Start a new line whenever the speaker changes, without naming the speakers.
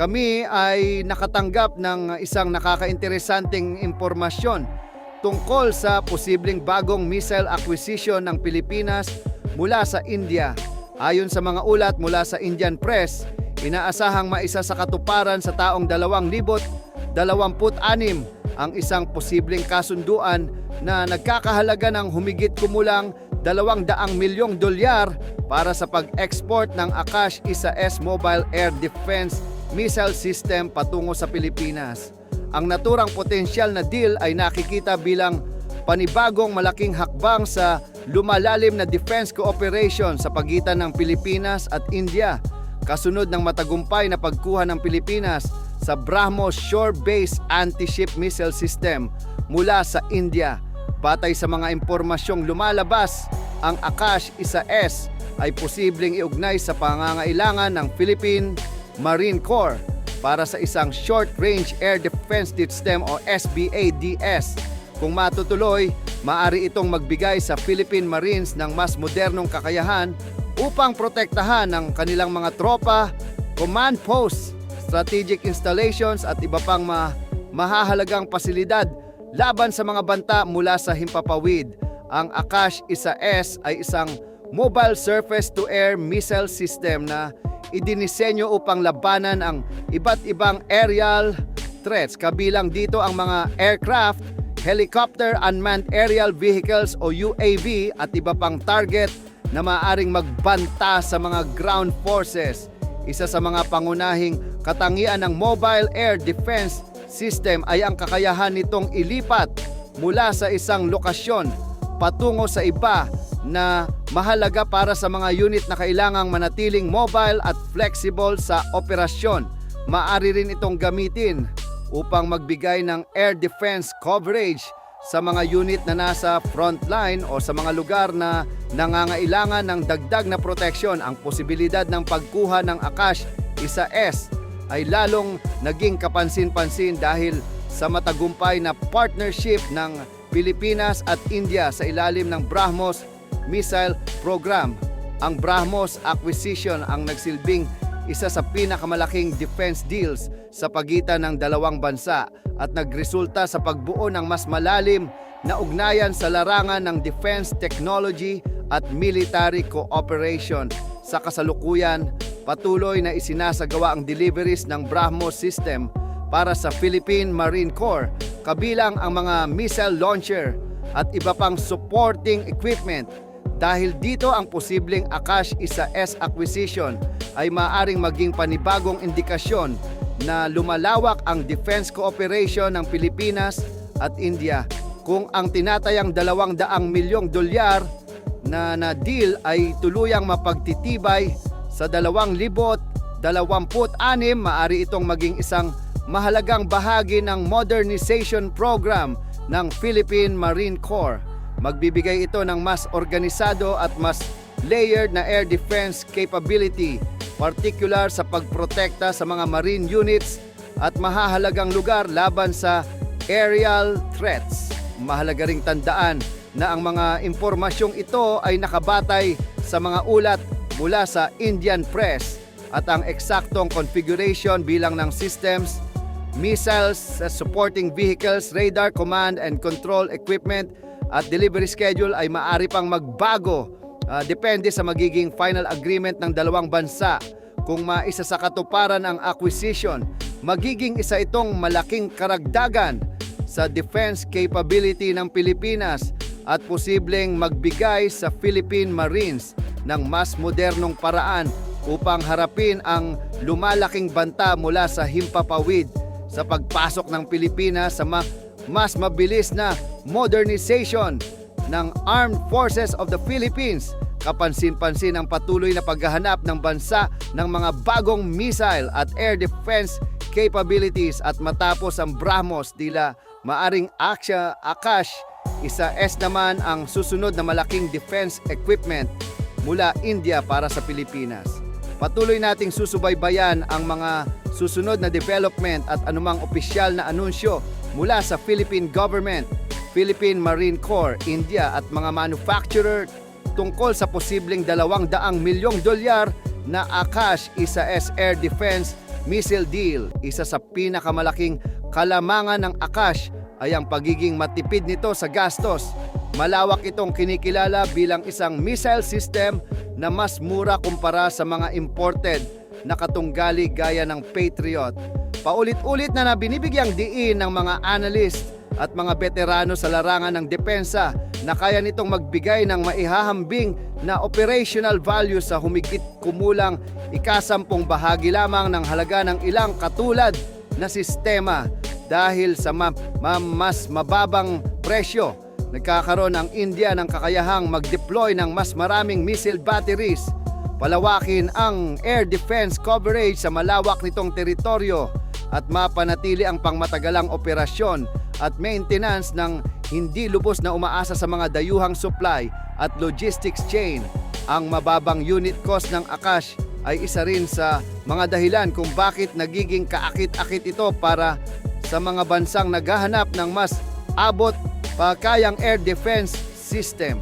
Kami ay nakatanggap ng isang nakakainteresanteng impormasyon tungkol sa posibleng bagong missile acquisition ng Pilipinas mula sa India. Ayon sa mga ulat mula sa Indian press, inaasahang maisa sa katuparan sa taong 2026 ang isang posibleng kasunduan na nagkakahalaga ng humigit kumulang $200 milyong para sa pag-export ng Akash-1S Mobile Air Defense Missile System patungo sa Pilipinas. Ang naturang potensyal na deal ay nakikita bilang panibagong malaking hakbang sa lumalalim na defense cooperation sa pagitan ng Pilipinas at India, kasunod ng matagumpay na pagkuha ng Pilipinas sa BrahMos Shore-Based Anti-Ship Missile System mula sa India. Batay sa mga impormasyong lumalabas, ang Akash-1S ay posibleng iugnay sa pangangailangan ng Philippine Marine Corps para sa isang Short Range Air Defense System o SBADS. Kung matutuloy, maaari itong magbigay sa Philippine Marines ng mas modernong kakayahan upang protektahan ang kanilang mga tropa, command posts, strategic installations at iba pang mahahalagang pasilidad laban sa mga banta mula sa himpapawid. Ang Akash-1S ay isang mobile surface-to-air missile system na idinisenyo upang labanan ang iba't ibang aerial threats. Kabilang dito ang mga aircraft, helicopter, unmanned aerial vehicles o UAV at iba pang target na maaaring magbanta sa mga ground forces. Isa sa mga pangunahing katangian ng mobile air defense system ay ang kakayahan nitong ilipat mula sa isang lokasyon patungo sa iba na mahalaga para sa mga unit na kailangang manatiling mobile at flexible sa operasyon. Maaari rin itong gamitin upang magbigay ng air defense coverage sa mga unit na nasa frontline o sa mga lugar na nangangailangan ng dagdag na proteksyon. Ang posibilidad ng pagkuha ng Akash-1S ay lalong naging kapansin-pansin dahil sa matagumpay na partnership ng Pilipinas at India sa ilalim ng BrahMos Missile Program. Ang BrahMos acquisition ang nagsilbing isa sa pinakamalaking defense deals sa pagitan ng dalawang bansa at nagresulta sa pagbuo ng mas malalim na ugnayan sa larangan ng defense technology at military cooperation. Sa kasalukuyan, patuloy na isinasagawa ang deliveries ng BrahMos system para sa Philippine Marine Corps, kabilang ang mga missile launcher at iba pang supporting equipment. Dahil dito, ang posibleng Akash-1S acquisition ay maaaring maging panibagong indikasyon na lumalawak ang defense cooperation ng Pilipinas at India. Kung ang tinatayang $200 milyong na deal ay tuluyang mapagtitibay sa 2026, maaari itong maging isang mahalagang bahagi ng modernization program ng Philippine Marine Corps. Magbibigay ito ng mas organisado at mas layered na air defense capability, particular sa pagprotekta sa mga marine units at mahahalagang lugar laban sa aerial threats. Mahalaga ring tandaan na ang mga impormasyong ito ay nakabatay sa mga ulat mula sa Indian press at ang eksaktong configuration bilang ng systems, missiles, supporting vehicles, radar, command and control equipment at delivery schedule ay maaari pang magbago depende sa magiging final agreement ng dalawang bansa. Kung maisa sa katuparan ang acquisition, magiging isa itong malaking karagdagan sa defense capability ng Pilipinas at posibleng magbigay sa Philippine Marines ng mas modernong paraan upang harapin ang lumalaking banta mula sa himpapawid sa pagpasok ng Pilipinas sa mas mabilis na modernization ng Armed Forces of the Philippines. Kapansin-pansin ang patuloy na paghahanap ng bansa ng mga bagong missile at air defense capabilities at matapos ang BrahMos, tila maaring Akash-1S naman ang susunod na malaking defense equipment mula India para sa Pilipinas. Patuloy nating susubaybayan ang mga susunod na development at anumang opisyal na anunsyo mula sa Philippine Government, Philippine Marine Corps, India at mga manufacturer tungkol sa posibleng $200 milyong na Akash-1S Air Defense missile deal. Isa sa pinakamalaking kalamangan ng Akash ay ang pagiging matipid nito sa gastos. Malawak itong kinikilala bilang isang missile system na mas mura kumpara sa mga imported na katunggali gaya ng Patriot. Paulit-ulit na binibigyang diin ng mga analyst at mga veterano sa larangan ng depensa na kaya nitong magbigay ng maihahambing na operational value sa humigit kumulang ikasampung bahagi lamang ng halaga ng ilang katulad na sistema. Dahil sa mas mababang presyo, nagkakaroon ang India ng kakayahang mag-deploy ng mas maraming missile batteries, palawakin ang air defense coverage sa malawak nitong teritoryo at mapanatili ang pangmatagalang operasyon at maintenance ng hindi lubos na umaasa sa mga dayuhang supply at logistics chain. Ang mababang unit cost ng Akash ay isa rin sa mga dahilan kung bakit nagiging kaakit-akit ito para sa mga bansang naghahanap ng mas abot pa kayang air defense system.